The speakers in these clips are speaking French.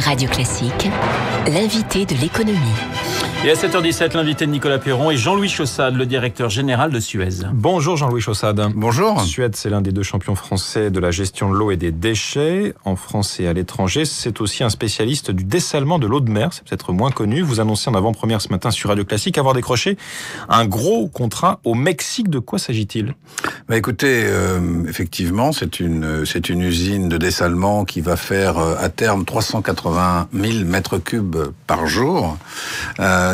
Radio Classique, l'invité de l'économie. Et à 7h17, l'invité de Nicolas Perron est Jean-Louis Chaussade, le directeur général de Suez. Bonjour Jean-Louis Chaussade. Bonjour. Suez, c'est l'un des 2 champions français de la gestion de l'eau et des déchets, en France et à l'étranger. C'est aussi un spécialiste du dessalement de l'eau de mer, c'est peut-être moins connu. Vous annoncez en avant-première ce matin sur Radio Classique avoir décroché un gros contrat au Mexique. De quoi s'agit-il ? Écoutez, effectivement, c'est une usine de dessalement qui va faire à terme 380 000 mètres cubes par jour.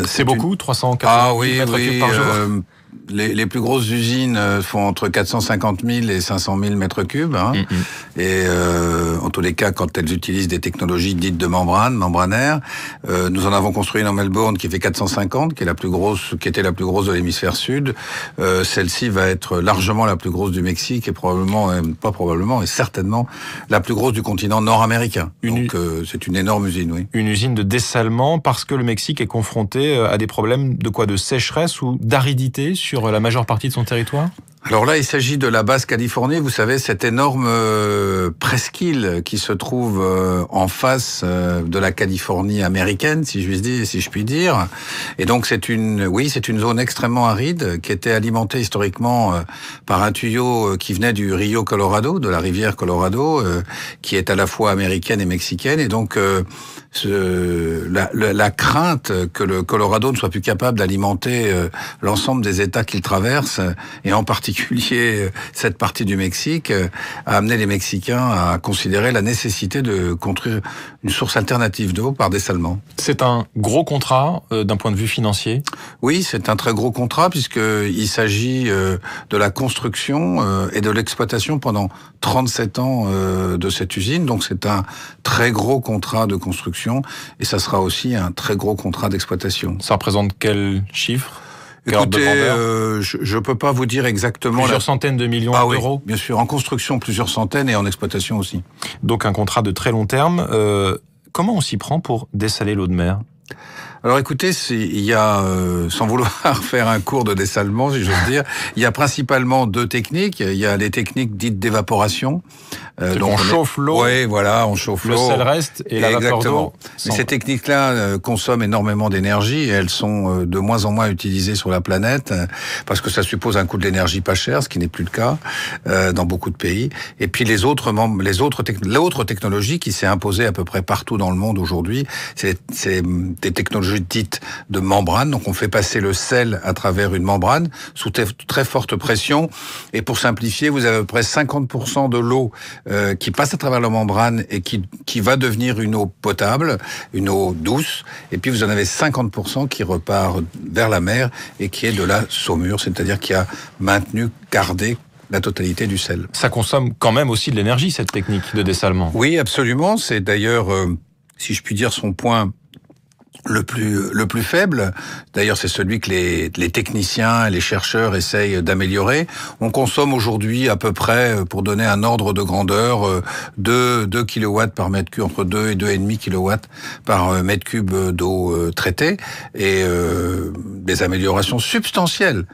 C'est beaucoup, 380 000 mètres cubes par jour. Les plus grosses usines font entre 450 000 et 500 000 mètres cubes. Et en tous les cas, quand elles utilisent des technologies dites de membranaires, nous en avons construit une en Melbourne qui fait 450, qui était la plus grosse de l'hémisphère sud. Celle-ci va être largement la plus grosse du Mexique et certainement la plus grosse du continent nord-américain. Donc c'est une énorme usine, oui. Une usine de dessalement parce que le Mexique est confronté à des problèmes de sécheresse ou d'aridité sur la majeure partie de son territoire ? Alors là, il s'agit de la Basse-Californie, vous savez, cette énorme presqu'île qui se trouve en face de la Californie américaine, si je puis dire. Et donc c'est une zone extrêmement aride qui était alimentée historiquement par un tuyau qui venait du Rio Colorado, de la rivière Colorado, qui est à la fois américaine et mexicaine. Et donc la crainte que le Colorado ne soit plus capable d'alimenter l'ensemble des États qu'il traverse, et en particulier cette partie du Mexique, a amené les Mexicains à considérer la nécessité de construire une source alternative d'eau par dessalement. C'est un gros contrat d'un point de vue financier ? Oui, c'est un très gros contrat puisqu'il s'agit de la construction et de l'exploitation pendant 37 ans de cette usine. Donc c'est un très gros contrat de construction et ça sera aussi un très gros contrat d'exploitation. Ça représente quel chiffre ? Écoutez, je peux pas vous dire exactement. Plusieurs centaines de millions d'euros. Oui, bien sûr, en construction plusieurs centaines et en exploitation aussi. Donc un contrat de très long terme. Comment on s'y prend pour dessaler l'eau de mer ? Alors écoutez, il y a, sans vouloir faire un cours de dessalement, si j'ose dire, il y a principalement 2 techniques. Il y a les techniques dites d'évaporation. Donc on chauffe l'eau. Oui, voilà, on chauffe l'eau. Le sel reste et la vapeur d'eau. Mais ces techniques-là consomment énormément d'énergie et elles sont de moins en moins utilisées sur la planète parce que ça suppose un coût de l'énergie pas cher, ce qui n'est plus le cas dans beaucoup de pays. Et puis l'autre technologie qui s'est imposée à peu près partout dans le monde aujourd'hui, c'est des technologies dites de membrane. Donc on fait passer le sel à travers une membrane sous très forte pression. Et pour simplifier, vous avez à peu près 50% de l'eau qui passe à travers la membrane et qui va devenir une eau potable, une eau douce. Et puis vous en avez 50% qui repart vers la mer et qui est de la saumure, c'est-à-dire qui a gardé la totalité du sel. Ça consomme quand même aussi de l'énergie, cette technique de dessalement. Oui, absolument. C'est d'ailleurs, si je puis dire, son point le plus faible. D'ailleurs, c'est celui que les techniciens et les chercheurs essayent d'améliorer. On consomme aujourd'hui à peu près, pour donner un ordre de grandeur, 2 kilowatts par mètre cube, entre 2 et 2,5 kilowatts par mètre cube d'eau traitée. Et des améliorations substantielles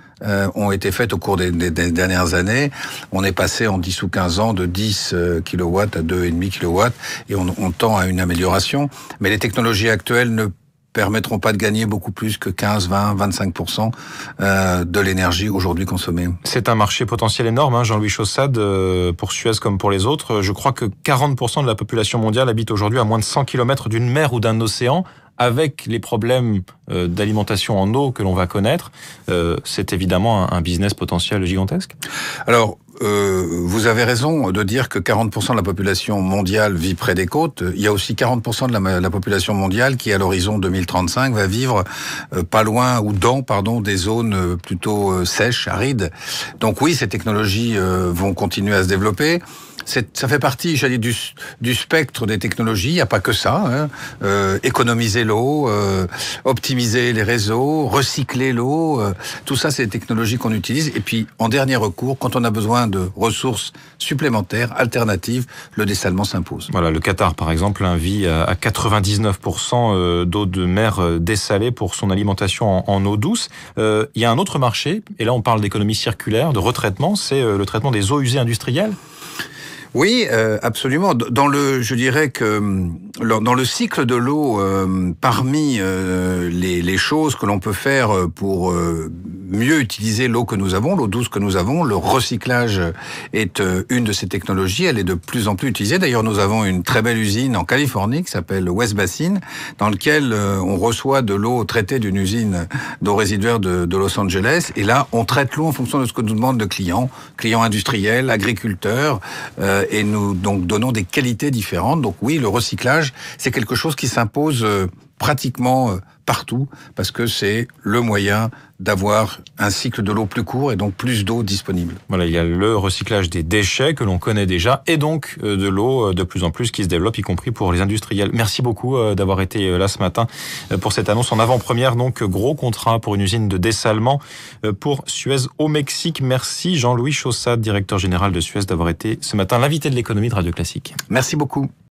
ont été faites au cours des dernières années. On est passé en 10 ou 15 ans de 10 kilowatts à 2,5 kilowatts et on tend à une amélioration. Mais les technologies actuelles ne permettront pas de gagner beaucoup plus que 15, 20, 25% de l'énergie aujourd'hui consommée. C'est un marché potentiel énorme, Jean-Louis Chaussade, pour Suez comme pour les autres. Je crois que 40% de la population mondiale habite aujourd'hui à moins de 100 km d'une mer ou d'un océan. Avec les problèmes d'alimentation en eau que l'on va connaître, c'est évidemment un business potentiel gigantesque. Alors, vous avez raison de dire que 40% de la population mondiale vit près des côtes. Il y a aussi 40% de la population mondiale qui, à l'horizon 2035, va vivre pas loin ou dans des zones plutôt sèches, arides. Donc oui, ces technologies vont continuer à se développer. Ça fait partie, j'allais dire, du spectre des technologies. Il n'y a pas que ça. Économiser l'eau, optimiser les réseaux, recycler l'eau. Tout ça, c'est des technologies qu'on utilise. Et puis, en dernier recours, quand on a besoin de ressources supplémentaires, alternatives, le dessalement s'impose. Voilà, le Qatar, par exemple, vit à 99% d'eau de mer dessalée pour son alimentation en eau douce. Il y a un autre marché, et là on parle d'économie circulaire, de retraitement, c'est le traitement des eaux usées industrielles. Oui, absolument. Je dirais que dans le cycle de l'eau, parmi les choses que l'on peut faire pour mieux utiliser l'eau que nous avons, l'eau douce que nous avons, le recyclage est une de ces technologies. Elle est de plus en plus utilisée. D'ailleurs, nous avons une très belle usine en Californie qui s'appelle West Basin, dans lequel on reçoit de l'eau traitée d'une usine d'eau résiduaire de Los Angeles. Et là, on traite l'eau en fonction de ce que nous demandent nos clients industriels, agriculteurs, et nous donc donnons des qualités différentes. Donc oui, le recyclage, c'est quelque chose qui s'impose pratiquement partout, parce que c'est le moyen d'avoir un cycle de l'eau plus court et donc plus d'eau disponible. Voilà, il y a le recyclage des déchets que l'on connaît déjà et donc de l'eau de plus en plus qui se développe, y compris pour les industriels. Merci beaucoup d'avoir été là ce matin pour cette annonce en avant-première. Donc, gros contrat pour une usine de dessalement pour Suez au Mexique. Merci Jean-Louis Chaussade, directeur général de Suez, d'avoir été ce matin l'invité de l'économie de Radio Classique. Merci beaucoup.